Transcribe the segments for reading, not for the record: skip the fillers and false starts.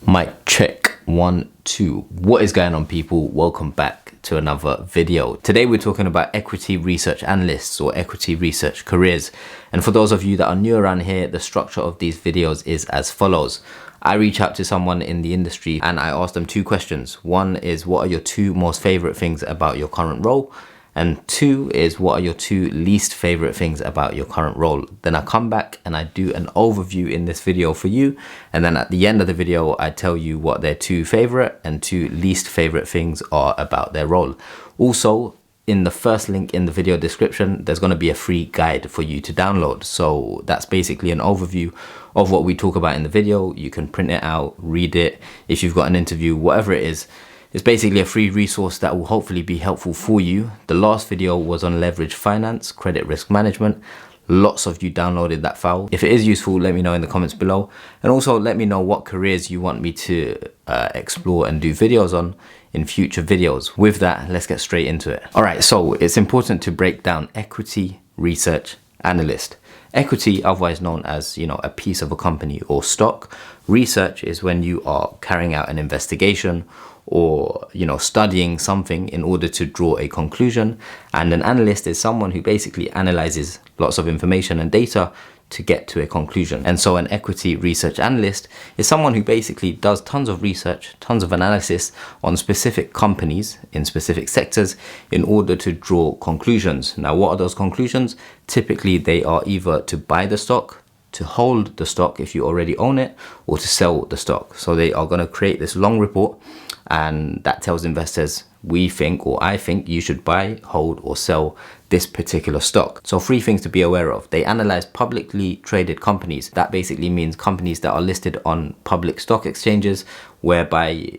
Mic check 1 2. What is going on, people? Welcome back to another video. Today we're talking about equity research analysts or equity research careers. And for those of you that are new around here, the structure of these videos is as follows. I reach out to someone in the industry and I ask them two questions. One is, what are your two most favorite things about your current role? And two is, what are your two least favorite things about your current role? Then I come back and I do an overview in this video for you. And then at the end of the video, I tell you what their two favorite and two least favorite things are about their role. Also, in the first link in the video description, there's going to be a free guide for you to download. So that's basically an overview of what we talk about in the video. You can print it out, read it. If you've got an interview, whatever it is, it's basically a free resource that will hopefully be helpful for you. The last video was on leverage finance, credit risk management. Lots of you downloaded that file. If it is useful, let me know in the comments below. And also let me know what careers you want me to explore and do videos on in future videos. With that, let's get straight into it. All right, so it's important to break down equity research analyst. Equity, otherwise known as, a piece of a company or stock. Research is when you are carrying out an investigation or studying something in order to draw a conclusion. And an analyst is someone who basically analyzes lots of information and data to get to a conclusion. And so an equity research analyst is someone who basically does tons of research, tons of analysis on specific companies in specific sectors in order to draw conclusions. Now, what are those conclusions? Typically, they are either to buy the stock, to hold the stock if you already own it, or to sell the stock. So they are going to create this long report, and that tells investors, we think, or I think you should buy, hold, or sell this particular stock. So three things to be aware of. They analyze publicly traded companies. That basically means companies that are listed on public stock exchanges, whereby,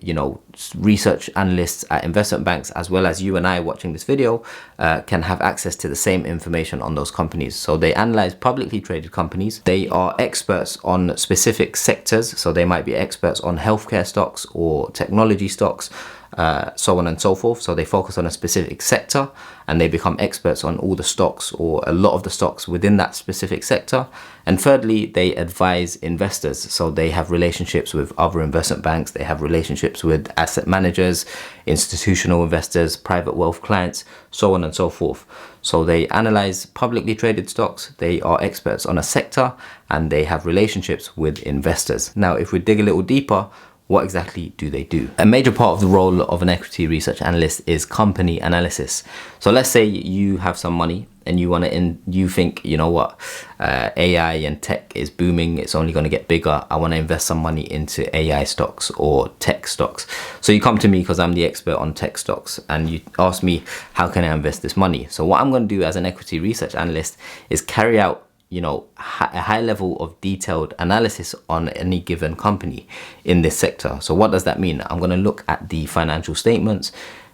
research analysts at investment banks, as well as you and I watching this video, can have access to the same information on those companies. So they analyze publicly traded companies. They are experts on specific sectors. So they might be experts on healthcare stocks or technology stocks, so on and so forth. So they focus on a specific sector and they become experts on all the stocks or a lot of the stocks within that specific sector. And thirdly, they advise investors. So they have relationships with other investment banks. They have relationships with asset managers, institutional investors, private wealth clients, so on and so forth. So they analyze publicly traded stocks. They are experts on a sector and they have relationships with investors. Now, if we dig a little deeper, what exactly do they do? A major part of the role of an equity research analyst is company analysis. So let's say you have some money and you think, AI and tech is booming. It's only going to get bigger. I want to invest some money into AI stocks or tech stocks. So you come to me because I'm the expert on tech stocks and you ask me, how can I invest this money? So what I'm going to do as an equity research analyst is carry out a high level of detailed analysis on any given company in this sector. So what does that mean? I'm going to look at the financial statements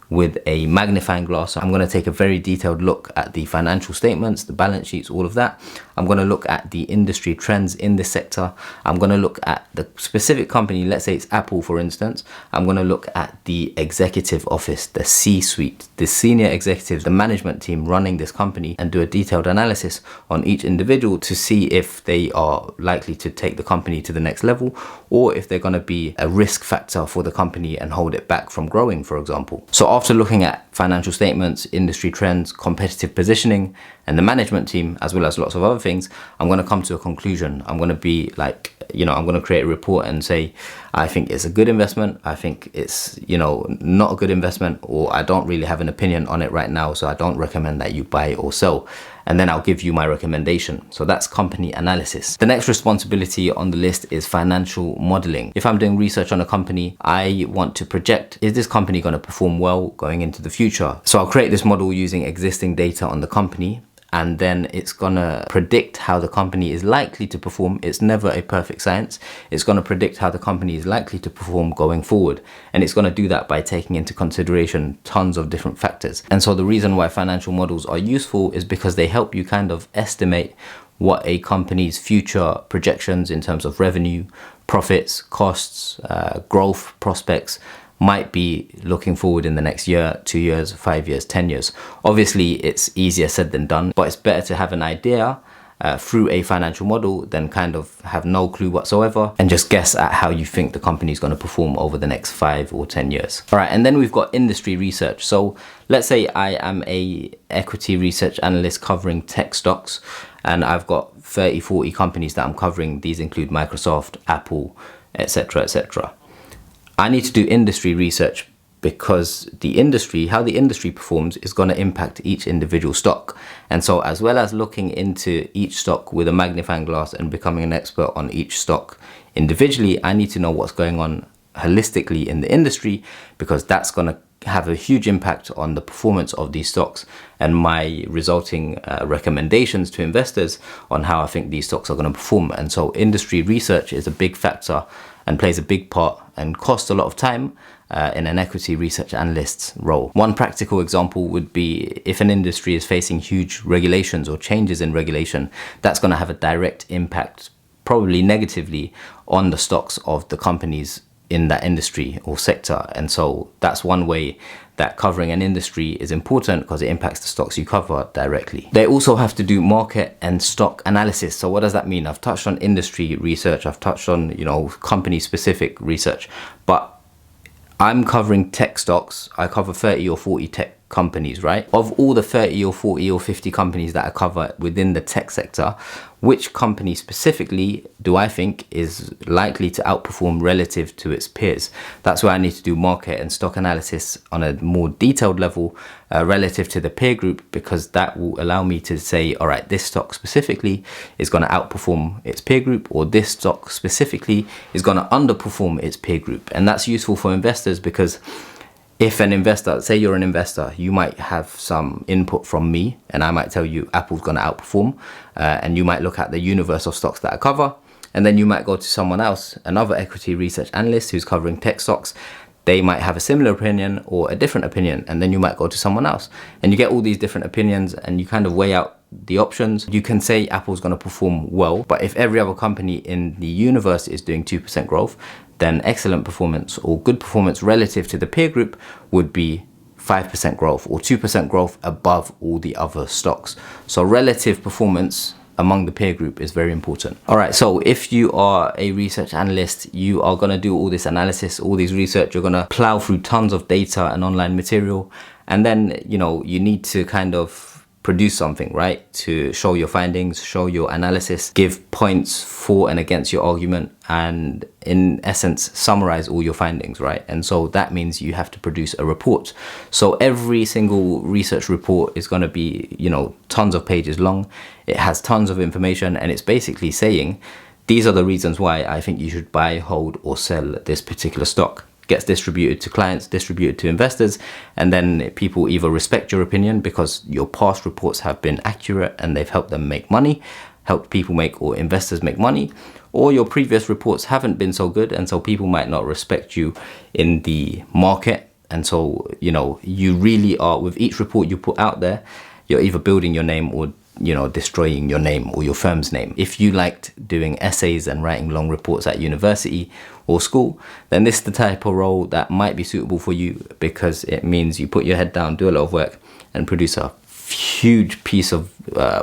with a magnifying glass. I'm going to take a very detailed look at the financial statements, the balance sheets, all of that. I'm going to look at the industry trends in this sector. I'm going to look at the specific company. Let's say it's Apple, for instance. I'm going to look at the executive office, the C-suite, the senior executives, the management team running this company, and do a detailed analysis on each individual to see if they are likely to take the company to the next level or if they're going to be a risk factor for the company and hold it back from growing, for example. So after looking at financial statements, industry trends, competitive positioning, and the management team, as well as lots of other things, I'm going to come to a conclusion. I'm going to be like, I'm going to create a report and say, I think it's a good investment. I think it's, not a good investment, or I don't really have an opinion on it right now, so I don't recommend that you buy or sell. And then I'll give you my recommendation. So that's company analysis. The next responsibility on the list is financial modeling. If I'm doing research on a company, I want to project, is this company going to perform well going into the future? So I'll create this model using existing data on the company, and then it's gonna predict how the company is likely to perform. It's never a perfect science. It's gonna predict how the company is likely to perform going forward. And it's gonna do that by taking into consideration tons of different factors. And so the reason why financial models are useful is because they help you kind of estimate what a company's future projections in terms of revenue, profits, costs, growth prospects might be looking forward in the next year, 2 years, 5 years, 10 years. Obviously, it's easier said than done, but it's better to have an idea through a financial model, then kind of have no clue whatsoever and just guess at how you think the company is going to perform over the next 5 or 10 years. All right, and then we've got industry research. So let's say I am a equity research analyst covering tech stocks, and I've got 30, 40 companies that I'm covering. These include Microsoft, Apple, etc., etc. I need to do industry research because how the industry performs is going to impact each individual stock. And so as well as looking into each stock with a magnifying glass and becoming an expert on each stock individually, I need to know what's going on holistically in the industry, because that's going to have a huge impact on the performance of these stocks and my resulting recommendations to investors on how I think these stocks are going to perform. And so industry research is a big factor and plays a big part and costs a lot of time in an equity research analyst's role. One practical example would be if an industry is facing huge regulations or changes in regulation, that's going to have a direct impact, probably negatively, on the stocks of the companies in that industry or sector. And so that's one way that covering an industry is important, because it impacts the stocks you cover directly. They also have to do market and stock analysis. So what does that mean? I've touched on industry research, I've touched on, company specific research, but I'm covering tech stocks. I cover 30 or 40 tech companies, right? Of all the 30 or 40 or 50 companies that I cover within the tech sector, which company specifically do I think is likely to outperform relative to its peers? That's where I need to do market and stock analysis on a more detailed level relative to the peer group, because that will allow me to say, all right, this stock specifically is going to outperform its peer group, or this stock specifically is going to underperform its peer group. And that's useful for investors, because if an investor, say you're an investor, you might have some input from me and I might tell you Apple's going to outperform, and you might look at the universe of stocks that I cover, and then you might go to someone else, another equity research analyst who's covering tech stocks. They might have a similar opinion or a different opinion, and then you might go to someone else, and you get all these different opinions and you kind of weigh out the options. You can say Apple's going to perform well, but if every other company in the universe is doing 2% growth, then excellent performance or good performance relative to the peer group would be 5% growth or 2% growth above all the other stocks. So relative performance among the peer group is very important. All right, so if you are a research analyst, you are going to do all this analysis, all these research, you're going to plow through tons of data and online material, and then you need to kind of produce something, right, to show your findings, show your analysis, give points for and against your argument, and in essence summarize all your findings, right? And so that means you have to produce a report. So every single research report is going to be tons of pages long. It has tons of information, and it's basically saying these are the reasons why I think you should buy, hold, or sell this particular stock. Gets distributed to clients, distributed to investors, and then people either respect your opinion because your past reports have been accurate and they've helped them make money, helped people make or investors make money, or your previous reports haven't been so good, and so people might not respect you in the market. And so you really are, with each report you put out there, you're either building your name or destroying your name or your firm's name. If you liked doing essays and writing long reports at university or school, then this is the type of role that might be suitable for you, because it means you put your head down, do a lot of work, and produce a huge piece of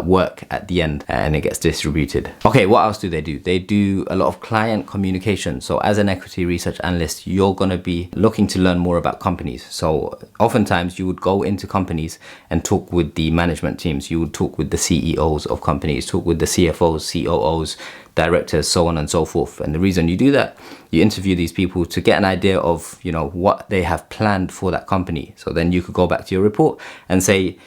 work at the end, and it gets distributed. Okay, what else do? They do a lot of client communication. So as an equity research analyst, you're going to be looking to learn more about companies. So oftentimes you would go into companies and talk with the management teams. You would talk with the CEOs of companies, talk with the CFOs, COOs, directors, so on and so forth. And the reason you do that, you interview these people to get an idea of what they have planned for that company. So then you could go back to your report and say,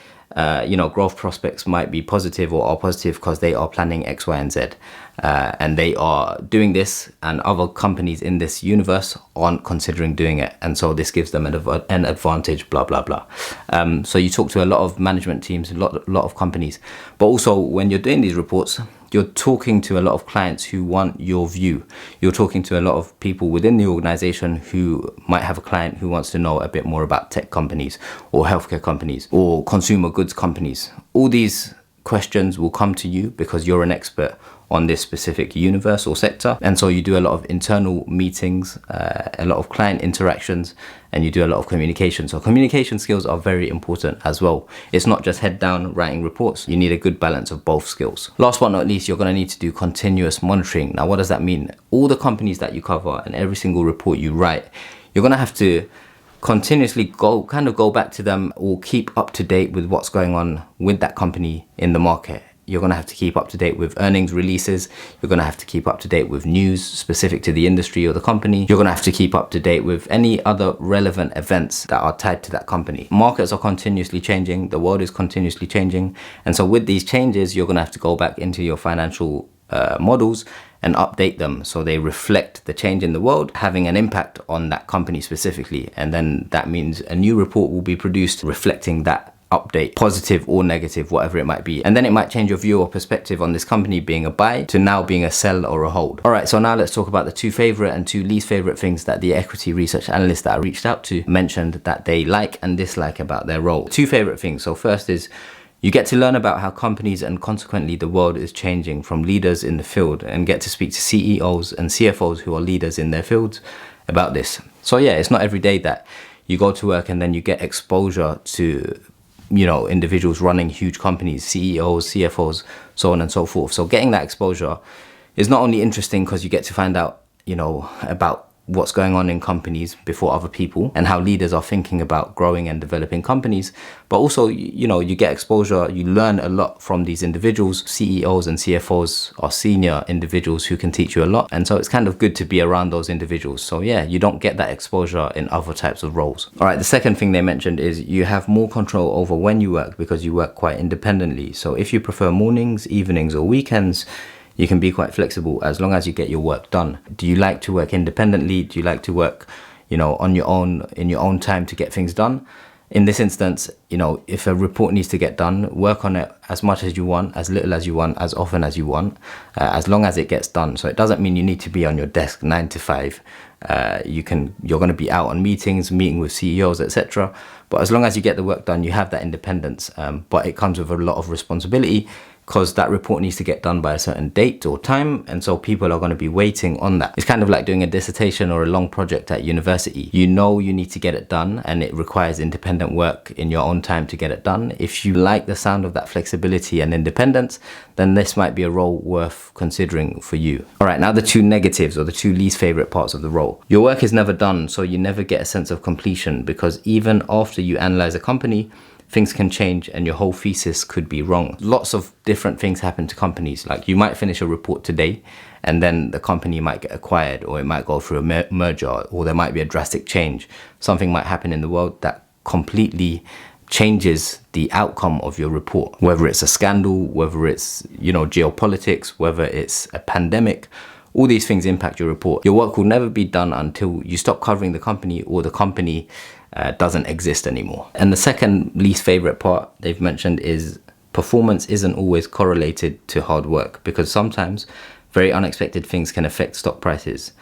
growth prospects might be positive or are positive because they are planning X, Y, and Z. And they are doing this, and other companies in this universe aren't considering doing it. And so this gives them an advantage, blah, blah, blah. So you talk to a lot of management teams, a lot of companies. But also when you're doing these reports, you're talking to a lot of clients who want your view. You're talking to a lot of people within the organization who might have a client who wants to know a bit more about tech companies or healthcare companies or consumer goods companies. All these questions will come to you because you're an expert on this specific universe or sector. And so you do a lot of internal meetings, a lot of client interactions, and you do a lot of communication. So communication skills are very important as well. It's not just head down writing reports. You need a good balance of both skills. Last but not least, you're going to need to do continuous monitoring. Now, what does that mean? All the companies that you cover and every single report you write, you're going to have to continuously go back to them or keep up to date with what's going on with that company in the market. You're going to have to keep up to date with earnings releases. You're going to have to keep up to date with news specific to the industry or the company. You're going to have to keep up to date with any other relevant events that are tied to that company. Markets are continuously changing. The world is continuously changing. And so with these changes, you're going to have to go back into your financial models and update them so they reflect the change in the world having an impact on that company specifically. And then that means a new report will be produced reflecting that update, positive or negative, whatever it might be. And then it might change your view or perspective on this company being a buy to now being a sell or a hold. All right, so now let's talk about the 2 favorite and 2 least favorite things that the equity research analysts that I reached out to mentioned that they like and dislike about their role. 2 favorite things. So first is you get to learn about how companies and consequently the world is changing from leaders in the field, and get to speak to CEOs and CFOs who are leaders in their fields about this. So yeah, it's not every day that you go to work and then you get exposure to, you know, individuals running huge companies, CEOs, CFOs, so on and so forth. So getting that exposure is not only interesting because you get to find out, you know, about what's going on in companies before other people and how leaders are thinking about growing and developing companies, but also, you know, you get exposure, you learn a lot from these individuals. CEOs and CFOs are senior individuals who can teach you a lot, and so it's kind of good to be around those individuals. So yeah, you don't get that exposure in other types of roles. All right, the second thing they mentioned is you have more control over when you work because you work quite independently. So if you prefer mornings, evenings or weekends, you can be quite flexible as long as you get your work done. Do you like to work independently? Do you like to work, you know, on your own, in your own time to get things done? In this instance, you know, if a report needs to get done, work on it as much as you want, as little as you want, as often as you want, as long as it gets done. So it doesn't mean you need to be on your desk 9 to 5. You're going to be out on meetings, meeting with CEOs, etc. But as long as you get the work done, you have that independence. But it comes with a lot of responsibility, because that report needs to get done by a certain date or time, and so people are going to be waiting on that. It's kind of like doing a dissertation or a long project at university. You know you need to get it done, and it requires independent work in your own time to get it done. If you like the sound of that flexibility and independence, then this might be a role worth considering for you. All right, now the 2 negatives or the 2 least favorite parts of the role. Your work is never done, so you never get a sense of completion, because even after you analyze a company, things can change and your whole thesis could be wrong. Lots of different things happen to companies. Like you might finish a report today and then the company might get acquired, or it might go through a merger, or there might be a drastic change. Something might happen in the world that completely changes the outcome of your report. Whether it's a scandal, whether it's, you know, geopolitics, whether it's a pandemic, all these things impact your report. Your work will never be done until you stop covering the company or the company doesn't exist anymore. And the second least favorite part they've mentioned is performance isn't always correlated to hard work, because sometimes very unexpected things can affect stock prices,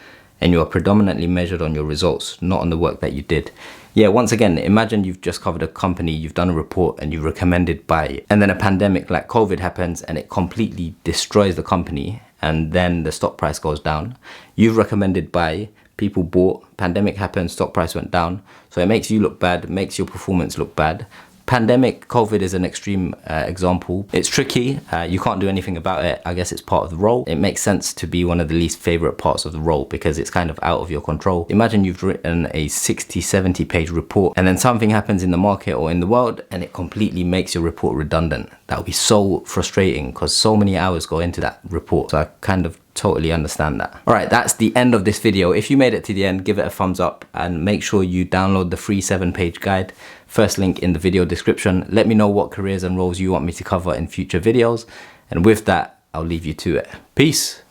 and you are predominantly measured on your results, not on the work that you did. Yeah, once again, imagine you've just covered a company, you've done a report and you recommended buy it, and then a pandemic like COVID happens and it completely destroys the company, and then the stock price goes down. You've recommended buy, people bought, pandemic happened, stock price went down. So it makes you look bad, makes your performance look bad. Pandemic, COVID is an extreme example. It's tricky, you can't do anything about it. I guess it's part of the role. It makes sense to be one of the least favorite parts of the role because it's kind of out of your control. Imagine you've written a 60, 70 page report and then something happens in the market or in the world and it completely makes your report redundant. That would be so frustrating because so many hours go into that report. So I kind of totally understand that. All right, that's the end of this video. If you made it to the end, give it a thumbs up and make sure you download the free 7-page guide. First link in the video description. Let me know what careers and roles you want me to cover in future videos. And with that, I'll leave you to it. Peace.